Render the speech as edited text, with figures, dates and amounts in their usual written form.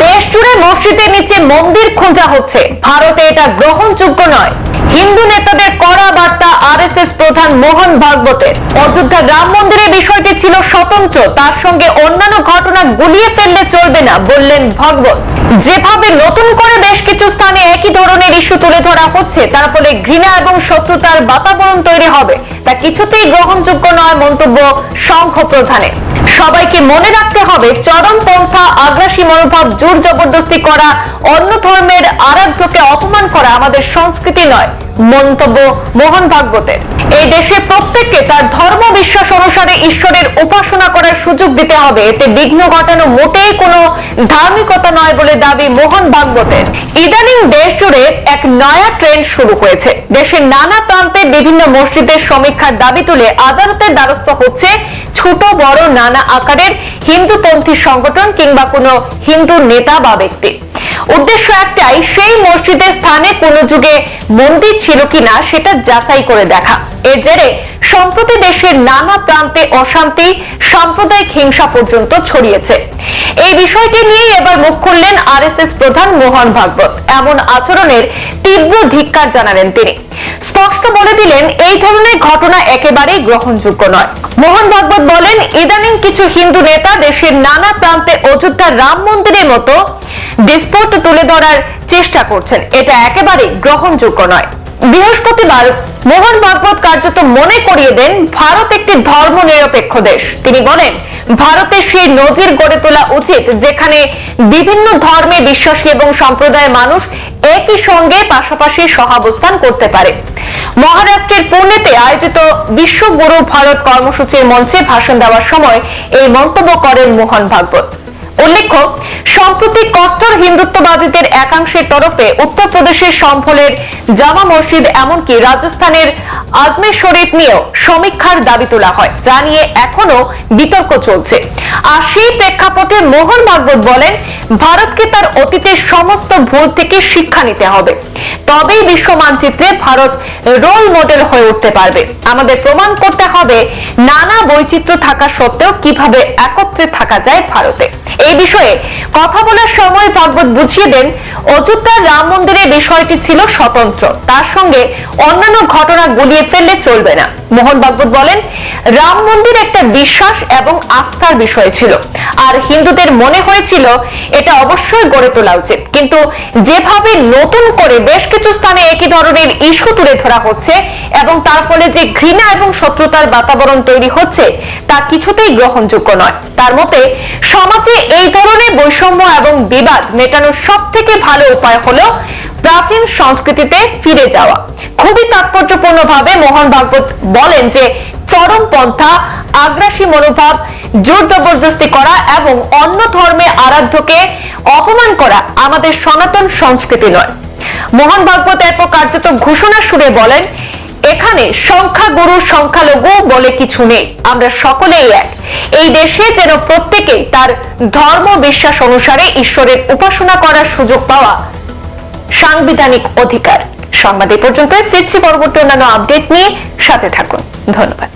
দেশ জুড়ে মসজিদের নিচে মন্দির খোঁজা হচ্ছে, ভারতে এটা গ্রহণযোগ্য নয়। হিন্দু নেতাদের কড়া বার্তা আরএসএস প্রধান মোহন ভাগবতের। অযোধ্যা রাম মন্দিরের বিষয়টি ছিল স্বতন্ত্র, তার সঙ্গে অন্যান্য ঘটনা গুলিয়ে ফেললে চলবে না বললেন ভাগবত। যেভাবে নতুন করে বেশ কিছু স্থানে একই ধরনের ইস্যু তুলে ধরা হচ্ছে, তার ফলে ঘৃণা এবং শত্রুতার বাতাবরণ তৈরি হবে, তা কিছুতেই গ্রহণযোগ্য নয় মন্তব্য সংঘ প্রধানের। সবাইকে মনে রাখতে হবে, চরমপন্থা আগ্রাসী মনোভাব, জোর জবরদস্তি করা, অন্য ধর্মের আরাধ্যকে অপমান করা আমাদের সংস্কৃতি নয় মন্তব্য মোহন ভাগবতের। এই দেশে প্রত্যেককে তার ধর্ম বিশ্বাস অনুসারে ঈশ্বরের উপাসনা করার সুযোগ দিতে হবে, এতে বিঘ্ন ঘটানো মোটেই কোনো ধার্মিকতা নয় বলে দাবি মোহন ভাগবতের। ইদানিং দেশ জুড়ে এক নয়া ট্রেন্ড শুরু হয়েছে। দেশের নানা প্রান্তে বিভিন্ন মসজিদের সমীক্ষার দাবি তুলে আদালতের দ্বারস্থ হচ্ছে ছোট বড় নানা আকারের হিন্দুপন্থী সংগঠন কিংবা কোনো হিন্দু নেতা বা ব্যক্তি। উদ্দেশ্য একটাই, সেই মসজিদের স্থানে কোনো যুগে মন্দির ছিল কিনা সেটা যাচাই করে দেখা। এর জেরে সম্প্রতি দেশের নানা প্রান্তে অশান্তি, সাম্প্রদায়িক হিংসা পর্যন্ত ছড়িয়েছে। এই বিষয়টি নিয়ে এবার মুখ খুললেন আরএসএস প্রধান মোহন ভাগবত। এমন আচরণের তীব্র ধিক্কার জানালেন তিনি। স্পষ্ট বলে দিলেন, এই ধরনের ঘটনা একেবারেই গ্রহণযোগ্য নয়। মোহন ভাগবত বলেন, ইদানিং কিছু হিন্দু নেতা দেশের নানা প্রান্তে অযোধ্যার রাম মন্দিরের মতো ডিসপুট তুলে ধরার চেষ্টা করছেন, এটা একেবারেই গ্রহণযোগ্য নয়। বৃহস্পতিবার মোহন ভাগবত কার্যত মনে করিয়ে দেন, ভারত একটি ধর্ম নিরপেক্ষ দেশ। তিনি বলেন, ভারতের সেই নজির গড়ে তোলা উচিত যেখানে বিভিন্ন ধর্মে বিশ্বাসী এবং সম্প্রদায়ের মানুষ একই সঙ্গে পাশাপাশি সহাবস্থান করতে পারে। মহারাষ্ট্রের পুনেতে আয়োজিত বিশ্ব গুরু ভারত কর্মসূচির মঞ্চে ভাষণ দেওয়ার সময় এই মন্তব্য করেন মোহন ভাগবত। উল্লেখ্য, সম্প্রতি কট্টর হিন্দুত্ববাদীদের একাংশের তরফে উত্তরপ্রদেশের সম্ভলের জামা মসজিদ, এমনকি রাজস্থানের আজমের শরীফ নিয়েও সমীক্ষার দাবি তোলা হয়, যা নিয়ে এখনো বিতর্ক চলছে। আর সেই প্রেক্ষাপটে মোহন ভাগবত বলেন, ভারতকে তার অতীতের সমস্ত ভুল থেকে শিক্ষা নিতে হবে, তবেই বিশ্ব মানচিত্রে ভারত রোল মডেল হয়ে উঠতে পারবে। আমাদের প্রমাণ করতে হবে, নানা বৈচিত্র্য থাকা সত্ত্বেও কিভাবে একত্রে থাকা যায় ভারতে। এই বিষয়ে কথা বলার সময় ভাগবত বুঝিয়ে দেন, অযোধ্যার রাম মন্দিরের বিষয়টি ছিল স্বতন্ত্র, তার সঙ্গে অন্যান্য ঘটনা গুলিয়ে ফেললে চলবে না। মোহন ভাগবত বলেন, রাম মন্দির একটা বিশ্বাস এবং আস্থার বিষয় ছিল, আর হিন্দুদের মনে হয়েছিল এটা অবশ্যই গড়ে তোলা উচিত। কিন্তু যেভাবে নতুন করে বেশ কিছু স্থানে একই ধরনের ইস্যু তুলে ধরা হচ্ছে এবং তার ফলে যে ঘৃণা এবং শত্রুতার বাতাবরণ তৈরি হচ্ছে, তা কিছুতেই গ্রহণযোগ্য নয়। তার মতে, সমাজে এই ধরনের বৈষম্য এবং বিবাদ মেটানোর সব থেকে ভালো উপায় হলো প্রাচীন সংস্কৃতিতে ফিরে যাওয়া। খুবই তাৎপর্যপূর্ণভাবে মোহন ভাগবত বলেন যে, চরমপন্থা আগ্রাসী মনোভাব, জোর জবরদস্তি করা এবং অন্য ধর্মের আরাধ্যকে অপমান করা আমাদের সনাতন সংস্কৃতি নয়। মোহন ভাগবত এরপর কার্যত ঘোষণা সুরে বলেন, এখানে সংখ্যাগুরু সংখ্যালঘু বলে কিছু নেই, আমরা সকলেই এক। এই দেশে যেন প্রত্যেকেই তার ধর্ম বিশ্বাস অনুসারে ঈশ্বরের উপাসনা করার সুযোগ পাওয়া সাংবিধানিক অধিকার। সংবাদ এই পর্যন্ত, ফিরছি পরবর্তী অন্যান্য আপডেট নিয়ে, সাথে থাকুন। ধন্যবাদ।